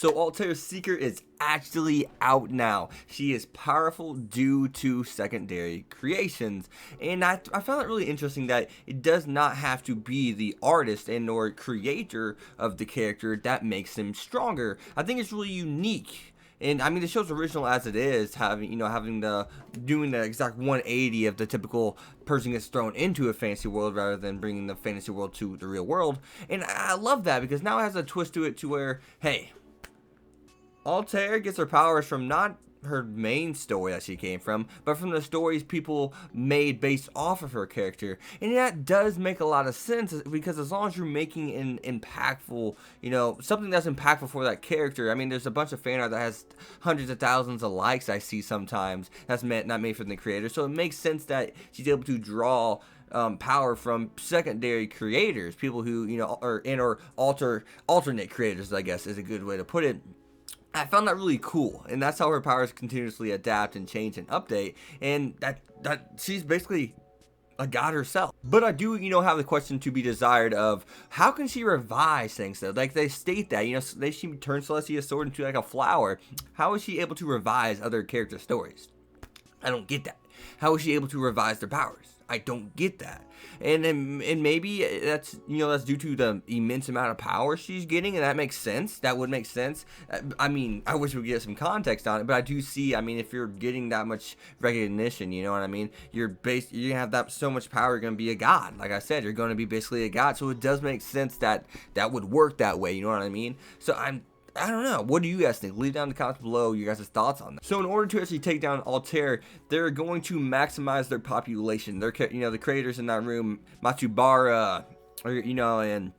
So Altair's Seeker is actually out now. She is powerful due to secondary creations. And I found it really interesting that it does not have to be the artist and or creator of the character that makes him stronger. I think it's really unique. And I mean, the show's original as it is, having doing the exact 180 of the typical person gets thrown into a fantasy world rather than bringing the fantasy world to the real world. And I love that because now it has a twist to it to where, hey, Altair gets her powers from not her main story that she came from, but from the stories people made based off of her character. And that does make a lot of sense because as long as you're making an impactful, something that's impactful for that character. I mean, there's a bunch of fan art that has hundreds of thousands of likes I see sometimes that's not made from the creator. So it makes sense that she's able to draw power from secondary creators, people who, or alternate creators, I guess is a good way to put it. I found that really cool, and that's how her powers continuously adapt and change and update, and that she's basically a god herself. But I do, have the question to be desired of how can she revise things though? Like they state that, she turns Celestia's sword into like a flower. How is she able to revise other character stories? I don't get that. How is she able to revise their powers? I don't get that. And maybe that's that's due to the immense amount of power she's getting, and that makes sense. That would make sense. I mean, I wish we could get some context on it, but I do see. I mean, if you're getting that much recognition, you know what I mean. You're gonna have that so much power. You're gonna be a god. Like I said, you're gonna be basically a god. So it does make sense that would work that way. You know what I mean. So I don't know. What do you guys think? Leave down in the comments below your guys' thoughts on that. So in order to actually take down Altair, they're going to maximize their population. They're, the creators in that room, Matsubara, and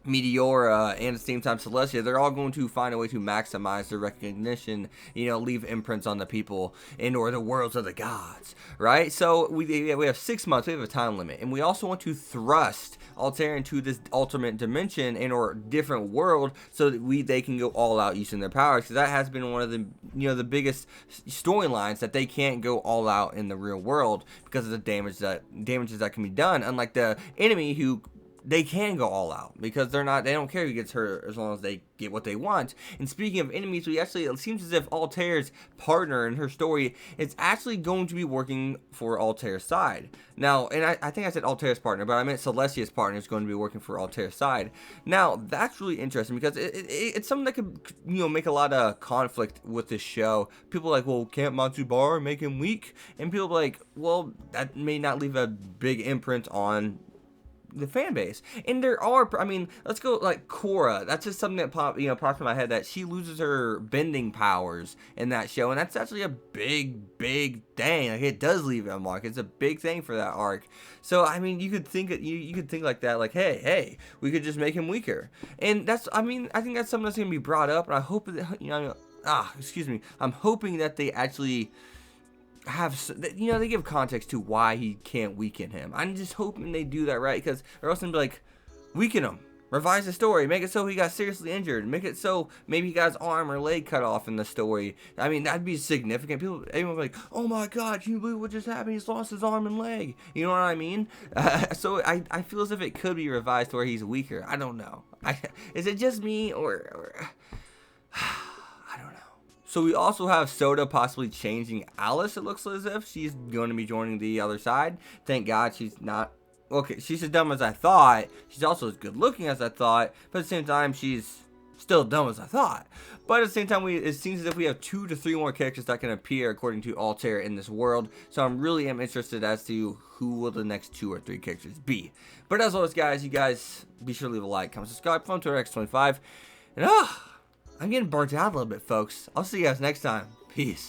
Meteora, and at the same time Celestia, they're all going to find a way to maximize their recognition, leave imprints on the people or the worlds of the gods, right? So we have 6 months, we have a time limit, and we also want to thrust Altair into this alternate dimension or different world so that they can go all out using their powers, because that has been one of the the biggest storylines, that they can't go all out in the real world because of the damages that can be done, unlike the enemy who they can go all out because they don't care who gets hurt as long as they get what they want. And speaking of enemies, it seems as if Altair's partner in her story is actually going to be working for Altair's side. Now, and I think I said Altair's partner, but I meant Celestia's partner is going to be working for Altair's side. Now, that's really interesting because it's something that could, make a lot of conflict with this show. People are like, well, can't Matsubara make him weak? And people are like, well, that may not leave a big imprint on the fan base. And there are, I mean, let's go like Korra. That's just something that popped in my head, that she loses her bending powers in that show, and that's actually a big thing. Like, it does leave a mark. It's a big thing for that arc. So I mean, you could think you could think like that, like, hey, we could just make him weaker. And that's, I mean, I think that's something that's gonna be brought up, and I hope that I'm hoping that they actually they give context to why he can't weaken him. I'm just hoping they do that right, because or else they'll be like, weaken him, revise the story, make it so he got seriously injured, make it so maybe he got his arm or leg cut off in the story. I mean, that'd be significant. Everyone would be like, oh my god, can you believe what just happened? He's lost his arm and leg. You know what I mean? So I feel as if it could be revised where he's weaker. I don't know. Is it just me or I don't know. So we also have Soda possibly changing Alice. It looks as if she's going to be joining the other side. Thank God she's not. Okay, she's as dumb as I thought. She's also as good looking as I thought. But at the same time, she's still dumb as I thought. But at the same time, it seems as if we have 2 to 3 more characters that can appear according to Altair in this world. So I'm really interested as to who will the next 2 or 3 characters be. But as always, guys, you guys be sure to leave a like, comment, subscribe, phone to X25. And I'm getting burnt out a little bit, folks. I'll see you guys next time. Peace.